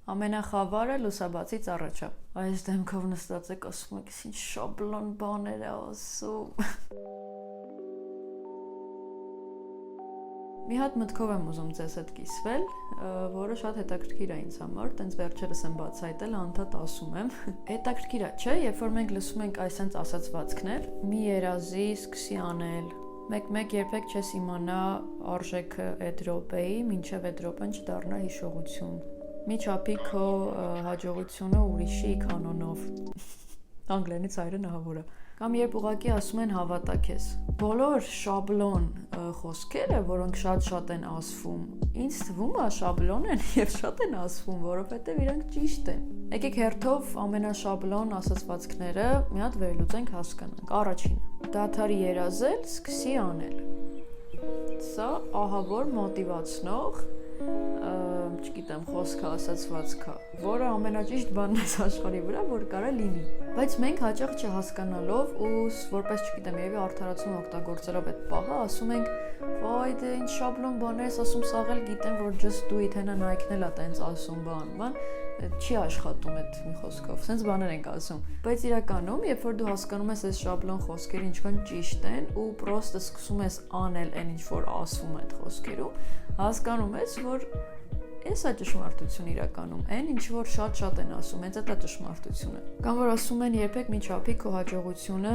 Ամենախավարը լուսաբացից առաջ է։ Այս դեմքով նստած եք ասում եք, ինչ շաբլոն բաներ է ասում։ Մի հատ մտքով եմ ուզում ձեզ հետ կիսվել, որը շատ հետաքրքիր է ինձ համար, տենց վերջերս եմ բացահայտել, անդադ ասում եմ։ Հետաքրքիր է, չէ, երբ որ մենք լսում ենք այսենց ասացվածքներ, մի երազի, սկսի անել, մեկ երբեք չես իմանա արժեքը այդ րոպեի, մինչև այդ րոպեն չդառնա հիշողություն։ Մի չափի քո հաջողությունը ուրիշի կանոնով։ Անգլերենից հայրը նահավոր է։ Կամ երբ ուղղակի ասում են հավատա քեզ։ Բոլոր շաբլոն խոսքերը, որոնք շատ են ասվում, ինձ թվում է շաբլոն են եւ շատ են ասվում, որովհետեւ իրանք ճիշտ են։ Եկեք հերթով ամենաշաբլոն ասացվածքները մի հատ վերլուծենք, հասկանանք։ Առաջինը՝ դադարի երազել, սկսի անել։ Սա ահավոր մոտիվացնող, չգիտեմ, խոսքը ասացվածքա, որը ամենաճիշտ բանն է աշխարհի վրա, որ կարա լինի։ Բայց մենք հաճախ չհասկանալով ու որպես, չգիտեմ, երևի արդարացում օգտագործելով այդ պահը, ասում ենք, «Վայ, դե ինչ շաբլոն բաներ ես ասում, սաղ էլ գիտեմ, որ just do it, հենա Nike-ն էլ է տենց ասում բան, չի աշխատում այդ մի խոսքով, սենց բաներ ենք ասում։ Բայց իրականում, երբ որ դու հասկանում ես այս շաբլոն խոսքերը ինչքան ճիշտ են ու պրոստը սկսում ես անել այն ինչ որ ասվում է այդ խոսքերում, հասկանում ես, որ Էս է ճշմարտություն իրականում, այն ինչ որ շատ են ասում, հենց այդ է ճշմարտությունը։ Կամ որ ասում են երբեք մի չափի քո հաջողությունը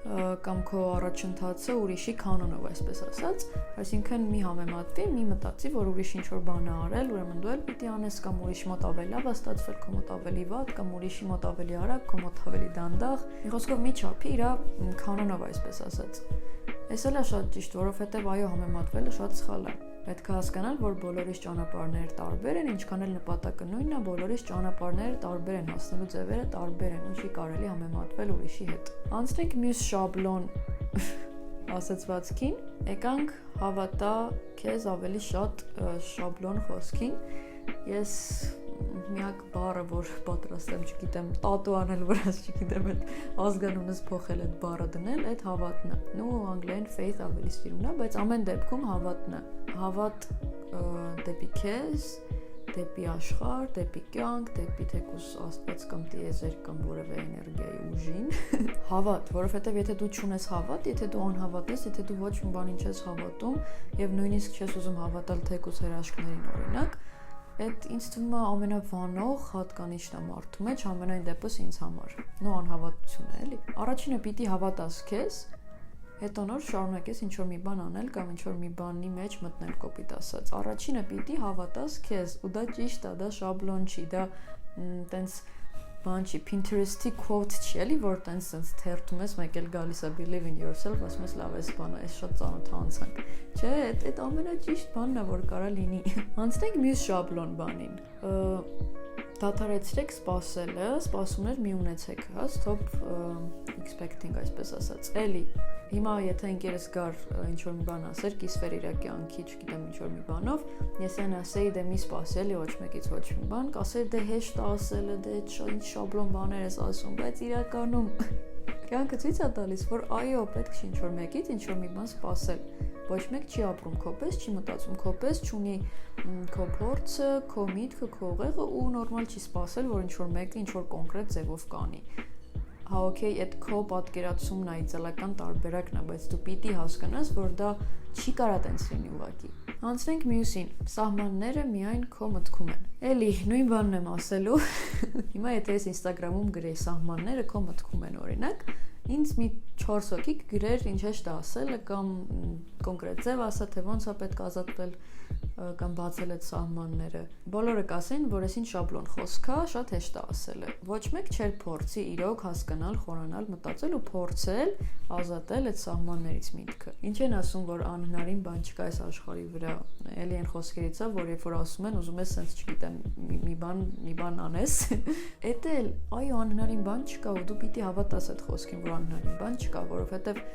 կամ քո առաջընթացը ուրիշի կանոնով, այսպես ասած, այսինքն մի համեմատվի, մի մտածի, որ ուրիշ ինչ որ բան է արել, ուրեմն դու էլ պիտի անես կամ ուրիշ մոտ ավելի լավ է ստացվել, քո մոտ ավելի վատ, կամ ուրիշի մոտ ավելի արագ, քո մոտ ավելի դանդաղ։ Մի խոսքով մի չափի իր կանոնով, այսպես ասած։ Էս էլ է շատ ճիշտ, որովհետև այո, համեմատվելը շատ սխալ է։ Պետք է հասկանալ, որ բոլորիս ճանապարհները տարբեր են, ինչքան էլ նպատակը նույնն է, բոլորիս ճանապարհները տարբեր են, հասնելու ձևերը տարբեր են, ու չի կարելի համեմատվել ուրիշի հետ։ Անցնենք մյուս շաբլոն ասացվածքին, եկանք հավատա քեզ ավելի շատ շաբլոն խոսքին։ Ես միակ բառը, որ պատրաստ եմ, չգիտեմ, տատու անել վրաս, չգիտեմ, այդ ազգանունս փոխել այդ բառը դնել, այդ հավատն է։ Նու անգլերեն faith ավելի սիրուն է, բայց ամեն դեպքում հավատն է։ Հավատ դեպի քեզ, դեպի աշխարհ, դեպի կյանք, դեպի թեկուզ Աստված կամ տիեզերք կամ որևէ էներգիայի ուժին։ Հավատ, որովհետև եթե դու չունես հավատ, եթե դու անհավատ ես, եթե դու ոչ մի բանին չես հավատում եւ նույնիսկ չես ուզում հավատալ թեկուզ հրաշքներին օրինակ, այդ ինձ թվում է ամենավանող հատկանիշն է մարդու մեջ, ամենայն դեպս ինձ համար։ Նո անհավատությունն է, էլի։ Առաջինը պիտի հավատաս քեզ, հետո նոր շարունակես ինչ որ մի բան անել կամ ինչ որ մի բանի մեջ մտնել կոպիտ ասած։ Առաջինը պիտի հավատաս քեզ, ու դա ճիշտ է, դա շաբլոն չի, դա տենց բան չի, Pinterest-ի quote չի, էլի, որ տենց թերթում ես, մեկ էլ գալիս է believe in yourself, ասում ես լավ էս բանը, էս շատ ծանոթանցանք։ Չէ, այդ ամենաճիշտ բանն է, որ կարա լինի։ Անցնենք մյուս շաբլոն բանին։ Դադարեցրեք սպասելը, սպասումներ մի ունեցեք, հա, stop expecting, այսպես ասած։ Էլի, հիմա եթե ընկերս գար ինչ-որ մի բան ասեր, կիսվեր իր կյանքի, չգիտեմ ինչ-որ մի բանով, ես այն ասեի, դե մի սպասելի, ոչ մեկից ոչ մի բան, կասեր, դե հեշտ է ասելը, դե ինչ շաբլոն բաներ ես ասում, բայց իրականում կյանքը ցույց է տալիս, որ այո, պետք չի ինչ-որ մեկից ինչ-որ մի բան սպասել։ Ոչ մեկ չի ապրում քո պես, չի մտածում քո պես, չունի քո փորձը, քո միտքը, քո ուղեղը ու նորմալ չի սպասել, որ ինչ-որ մեկը ինչ-որ կոնկրետ ձևով կանի։ Հա, օքեյ, այդ քո պատկերացումն է, իդեալական տարբերակն է, բայց դու պիտի հասկանաս, որ դա չի կարա տենց լինի ուղղակի։ Անցնենք մյուսին։ Սահմանները միայն քո մտքում են։ Էլի, նույն բանն եմ ասելու։ Հիմա եթե ես Instagram-ում գրեի սահմանները քո մտքում են, օրինակ, ինձ մի 4 հոգի գրեր ինչ է ասելը կամ կոնկրետ ձև ասա, թե ոնց է պետք ազատվել կամ բացել այդ սահմանները։ Բոլորը կասեն, որ այսին շաբլոն խոսք է, շատ հեշտ է ասելը։ Ոչ մեկ չէր փորձի իրոք հասկանալ, խորանալ, մտածել ու փորձել ազատել այդ սահմաններից միտքը։ Ինչ են ասում, որ անհնարին բան չկա այս աշխարհի վրա։ Էլի այն խոսքերից է, որ երբ որ ասում են, ուզում ես sense, չգիտեմ, մի բան անես, էդ էլ այո, անհնարին բան չկա ու դու պիտի հավատաս այդ խոսքին, որ անհնարին բան չկա, որովհետև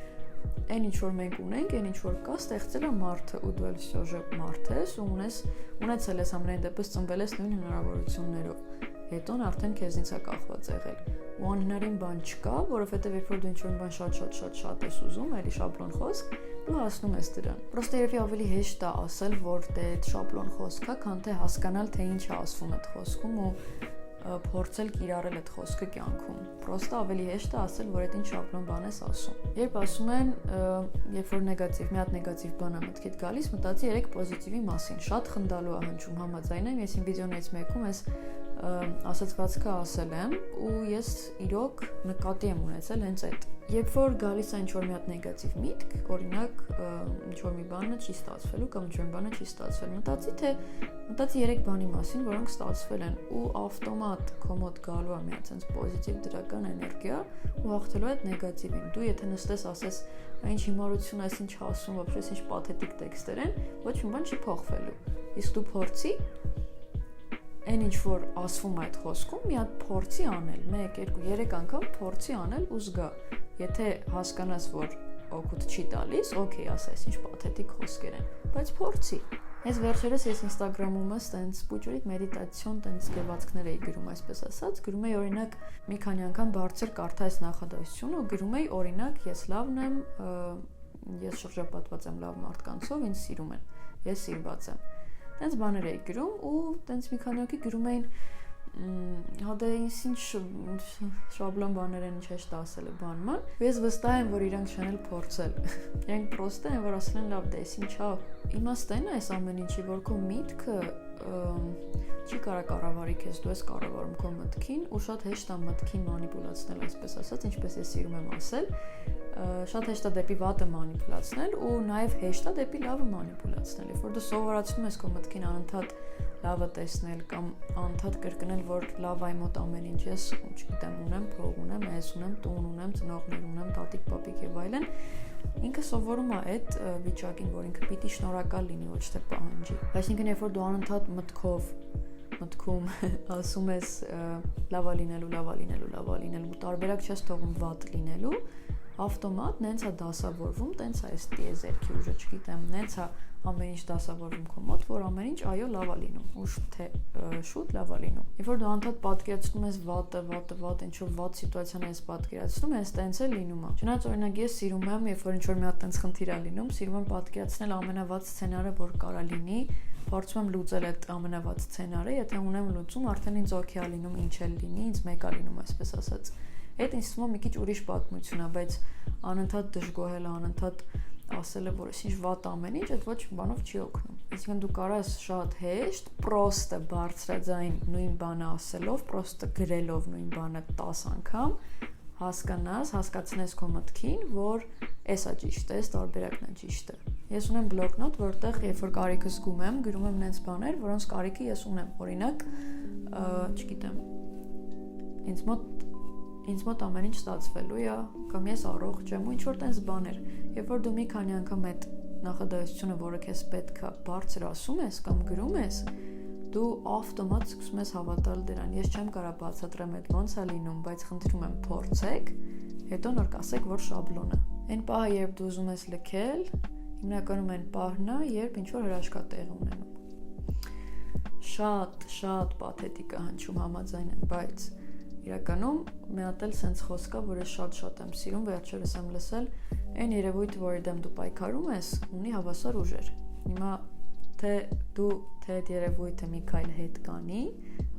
այն ինչ որ մենք ունենք, այն ինչ որ կա, ստեղծել է մարդը ու դու էլ սյոժը մարդ ես ու ունեցել ես ամենայն դեպս ծնվել ես նույն հնարավորություններով։ Հետոն արդեն քեզնից է կախված եղել։ Ու անհնարին բան չկա, որովհետև երբ որ դու ինչ որ բան շատ ես ուզում, էլի շաբլոն խոսք, դու հասնում ես դրան։ Պրոստը երևի ավելի հեշտ է ասել, որ դե այդ շաբլոն խոսք է, քան թե հասկանալ, թե ինչ է ասվում այդ խոսքում ու փորձել կիրառել այդ խոսքը կյանքում։ Պրոստը ավելի հեշտ է ասել, որ այդ ինչ շաբլոն բան ես ասում։ Երբ ասում են, երբ որ նեգատիվ, մի հատ նեգատիվ բան է մտքիդ գալիս, մտածի երեք պոզիտիվի մասին։ Շատ խնդալու է հնչում, համաձայն եմ, ես իմ վիդեոներից մեկում ես ասացվածքը ասել եմ ու ես իրոք նկատի եմ ունեցել հենց այդ։ Երբ որ գալիս է ինչ-որ մի հատ նեգատիվ միտք, օրինակ ինչ-որ մի բանը չի ստացվելու կամ ինչ-որ մի բանը չի ստացվել, մտածի 3 բանի մասին, որոնք ստացվել են ու ավտոմատ քո մոտ գալու է մի հատ sense պոզիտիվ դրական էներգիա ու հաղթելու այդ նեգատիվին։ Դու եթե նստես ասես, ինչ հիմարություն է, ինչ ասում, вообще ինչ պաթետիկ տեքստեր են, ոչ մի բան չի փոխվելու։ Իսկ դու փորձի այն ինչ որ ասվում է այդ խոսքում, մի հատ փորձի անել, 1, 2, 3 անգամ փորձի անել ու զգա։ Եթե հասկանաս, որ օգուտ չի տալիս, օքեյ, ասես, ինչ պաթետիկ խոսքեր են, բայց փորձի։ Ես վերջերս Instagram-ում ստենց պուճուրիկ մեդիտացիոն տենց գրվածքներ էի գրում, այսպես ասած, գրում էի օրինակ մի քանի անգամ բարձր կարդա այս նախադասությունը ու գրում էի օրինակ ես լավն եմ, ես շրջապատված եմ լավ մարդկանցով, ինձ սիրում են, ես սիրված եմ։ Տենց բաներ էի գրում ու տենց մի քանի հոգի գրում էին հա դե ինչ շաբլոն բաներ են, ինչ հեշտ ասել է բանման։ Ես վստահ եմ, որ իրանք չեն էլ փորձել։ Իրանք պրոստը են, որ ասել են լավ, դե ինչ հա իմաստն է այս ամեն ինչի, որ քո միտքը չի կարա կառավարի քեզ, դու ես կառավարում քո մտքին ու շատ հեշտ է մտքին մանիպուլացնել, այսպես ասած, ինչպես ես սիրում եմ ասել, շատ հեշտ է դեպի վատը մանիպուլացնել ու նաև հեշտ է դեպի լավը մանիպուլացնել, երբ որ դու սովորացնում ես քո մտքին անընդհատ լավը տեսնել կամ անընդհատ կրկնել, որ լավ այ մոտ ամեն ինչ ես, չգիտեմ, ունեմ, փող ունեմ, ես ունեմ, տուն ունեմ, ծնողներ ունեմ, տատիկ, պապիկ եւ այլն, ինքը սովորում է այդ վիճակին, որ ինքը պիտի շնորհակալ լինի, ոչ թե պահանջի։ Այսինքն, երբ որ դու անընդհատ մտքում ասում ես լավա լինելու, տարբերակ չես թողում վատ լինելու, ավտոմատ նենց է դասավորվում, տենց է այս տիեզերքի ուժը, չգիտեմ, նենց է ամեն ինչ դասավորվում քո մոտ, որ ամեն ինչ այո լավ է լինում, ուշ թե շուտ լավ է լինում։ Երբ որ դու անդադ պատկերացնում ես վատը, ինչ որ վատ սիտուացիան ես պատկերացնում, հենց տենց է լինում է։ Չնայած օրինակ ես սիրում եմ, երբ որ ինչ որ մի հատ տենց խնդիր է լինում, սիրում եմ պատկերացնել ամենավատ սցենարը, որ կարա լինի, փորձում եմ լուծել այդ ամենավատ սցենարը, եթե ունեմ լուծում, արդեն ինձ օքեյ է լինում, ինչ էլ լինի, ինձ մեկ է լինում, այսպես ասած։ Այդ ինձ թվում է մի քիչ ուրիշ պատմություն է, բայց անընդհատ դժգոհելը, անընդհատ ասելը, որ ինչ վատ ամեն ինչ, այդ ոչ մի բանով չի օգնում։ Այսինքն դու կարաս շատ հեշտ, պրոստը բարձրաձայն նույն բանը ասելով, պրոստը գրելով նույն բանը 10 անգամ հասկացնես քո մտքին, որ էսա ճիշտ է, էս տարբերակն է ճիշտը։ Ես ունեմ բլոկնոտ, որտեղ երբ որ կարիքը զգում եմ, գրում եմ նենց բաներ, որոնց կարիքը ես ունեմ։ Օրինակ, չգիտեմ, ինձ մոտ ամեն ինչ ստացվելու է, կամ ես առողջ եմ ու ինչ որ տենց բաներ։ Երբ որ դու մի քանի անգամ այդ նախադասությունը, որը քեզ պետք է բարձր ասում ես կամ գրում ես, դու ավտոմատ սկսում ես հավատալ դրան։ Ես չեմ կարող բացատրեմ այդ ոնց է լինում, բայց խնդրում եմ փորձեք, հետո նոր կասեք, որ շաբլոն է։ Այն պահը, երբ դու ուզում ես լքել, հիմնականում այն պահն է, երբ ինչ որ հրաշքա տեղ ունենում։ Շատ պաթետիկ է հնչում, համաձայն եմ, բայց իրականում մի հատ էլ սենց խոսք է, որ ես շատ եմ սիրում, վերջերս եմ լսել, այն երևույթը, որի դեմ դու պայքարում ես, ունի հավասար ուժեր։ Հիմա թե դու թե այդ երևույթը մի քայլ հետ կանի,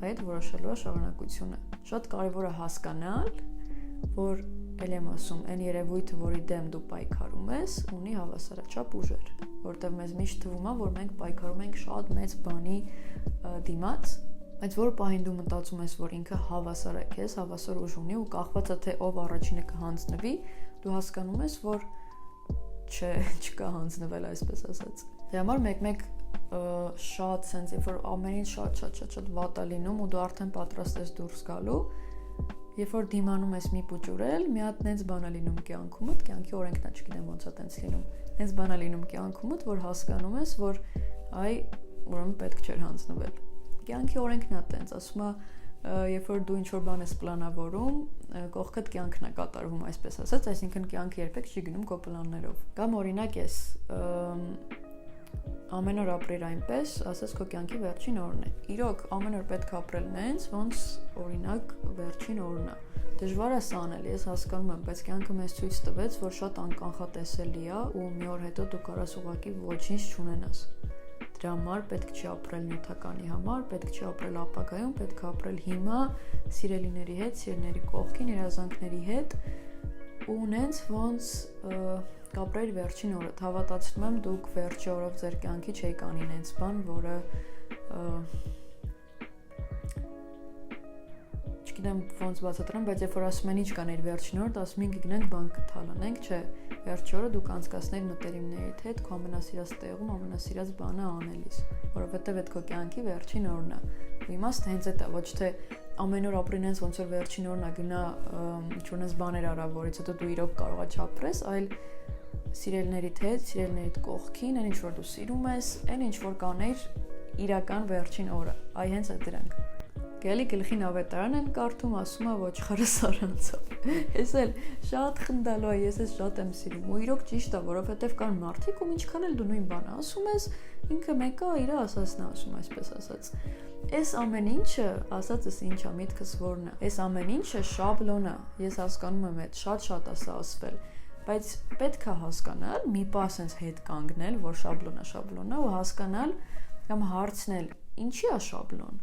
այդ որոշելու է շարունակությունը։ Շատ կարևոր է հասկանալ, որ ել եմ ասում, այն երևույթը, որի դեմ դու պայքարում ես, ունի հավասարաչափ ուժեր, որտեղ մեզ միշտ թվում է, որ մենք պայքարում ենք շատ մեծ բանի դիմաց, բայց որ պահին դու մտածում ես, որ ինքը հավասար է քեզ, հավասար ուժ ունի ու կախված է թե ով առաջինը կհանձնվի, դու հասկանում ես, որ չկա հանձնվել, այսպես ասած։ Դե համար մեկ-մեկ շատ sense, երբ որ ամեն ինչ շատ վատ է լինում ու դու արդեն պատրաստ ես դուրս գալու, երբ որ դիմանում ես մի պուճուրել, մի հատ նենց բան է լինում կյանքումդ, կյանքի օրենքն է, չգիտեմ ոնց է տենց լինում։ Նենց բան է լինում կյանքումդ, որ հասկանում ես, որ այ ուրեմն պետք չէր հանձնվել։ Կյանքի օրենքն է տենց, ասում է, երբ որ դու ինչ-որ բան ես պլանավորում, կողքդ կյանքն է կատարվում, այսպես ասած, այսինքն կյանքը երբեք չի գնում քո պլաններով։ Կամ օրինակ ես ամեն օր ապրիր այնպես, ասես քո կյանքի վերջին օրն է։ Իրոք, ամեն օր պետք է ապրել նենց, ոնց օրինակ վերջին օրն է։ Դժվար է սա անել, ես հասկանում եմ, բայց կյանքը մեզ ցույց տվեց, որ շատ անկանխատեսելի է ու մի օր հետո դու կարաս ուղղակի ոչինչ չունենաս։ Դրա համար պետք չի ապրել նյութականի համար, պետք չի ապրել ապագայում, պետք է ապրել հիմա, սիրելիների հետ, սիրելիների կողքին, երազանքների հետ ու նենց ոնց կապրեիր վերջին օրը, հավատացնում եմ դուք վերջի օրով ձեր կյանքի չեք անի նենց բան, որը չգիտեմ ոնց բացատրեմ, բայց երբ որ ասում են ինչ կանեիր վերջին օրը, ասում են գնանք բան կթալանենք, չէ, վերջի օրը դու կանցկացնեիր մտերիմներիդ հետ, քո ամենասիրած տեղում, ամենասիրած բանը անելիս, որովհետև այդ քո կյանքի վերջին օրն է։ Ու իմաստը հենց այդ է, ոչ թե ամեն օր ապրին հենց ոնց որ վերջին օրն է գնա ինչ-որ բաներ արա, որից հետո դու իրոք կարողա չապրես, այլ սիրելիներիդ հետ, սիրելիներիդ կողքին, այն ինչ որ դու սիրում ես, այն ինչ որ կանեիր իրական վերջին օրը։ Այ հենց այդ դրանք։ Գելի գլխին ավետարան են կարդում, ասում է ոչխարը սարանցավ։ Ես էլ շատ խնդալու եմ, ես էլ շատ եմ սիրում։ Ու իրոք ճիշտ է, որովհետև կան մարդիկ, ում ինչքան էլ դու նույն բանը ասում ես, ինքը մեկը իր ասածն է ասում, այսպես ասած։ Այս ամեն ինչը, ասածս ինչա, միտքս որն է։ Այս ամեն ինչը շաբլոն է։ Ես հասկանում եմ, այդ շատ է սա ասվել, բայց պետք է հասկանալ, մի պահ sense հետ կանգնել, որ շաբլոնը ու հասկանալ կամ հարցնել, ինչի է շաբլոն։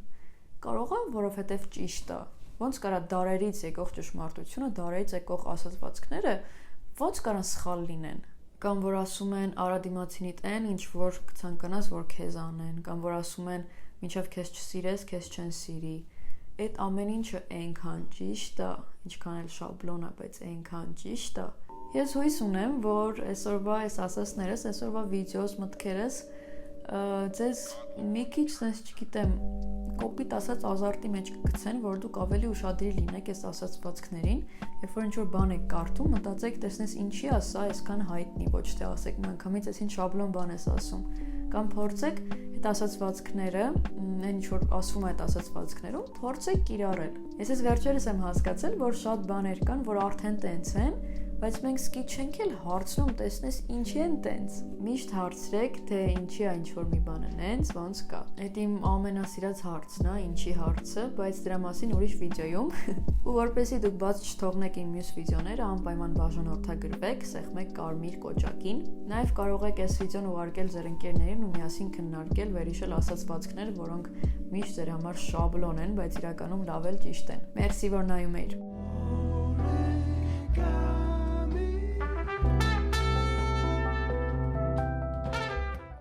Կարող է, որովհետև ճիշտ է։ Ոնց կարա դարերից եկող ճշմարտությունը, դարերից եկող ասացվածքները ոնց կարան սխալ լինեն։ Կամ որ ասում են արա դիմացինիդ այն, ինչ որ կցանկանաս, որ քեզ անեն, կամ որ ասում են մինչև քեզ չսիրես, քեզ չեն սիրի։ Այդ ամեն ինչը այնքան ճիշտ է, ինչքան էլ շաբլոն է, բայց այնքան ճիշտ է։ Ես հույս ունեմ, որ այսօրվա այս ասածներս, այսօրվա վիդեոս մտքերս ձեզ մի քիչ, sense չգիտեմ, կոպիտ ասած ազարտի մեջ կգցեն, որ դուք ավելի ուշադրի լինեք այս ասացվածքներին, երբ որ ինչ-որ բան եք կարդում, մտածեք, տեսնես ինչի է սա այսքան հայտնի, ոչ թե ասեք միանգամից այսին շաբլոն բան ես ասում, կամ փորձեք այդ ասացվածքները, այն ինչ որ ասվում է այդ ասացվածքներում, փորձեք կիրառել։ Ես ես վերջերս եմ հասկացել, որ շատ բաներ կան, որ արդեն տենց են, բայց մենք սկի չենք էլ հարցնում, տեսնես ինչի են տենց։ Միշտ հարցրեք, թե ինչի է ինչ-որ մի բանը նենց, ոնց կա։ Այդ իմ ամենասիրած հարցն է, ինչի հարցը, բայց դրա մասին ուրիշ վիդեոյում։ Ու որպեսզի դուք բաց չթողնեք իմ մյուս վիդեոները, անպայման բաժանորդագրվեք, սեղմեք կարմիր կոճակին։ Նաև կարող եք այս վիդեոն ուղարկել ձեր ընկերներին ու միասին քննարկել, վերհիշել ասացվածքներ, որոնք միշտ ձեր համար շաբլոն են, բայց իրականում լավ էլ ճիշտ են։ Մերսի, որ նայում էիր։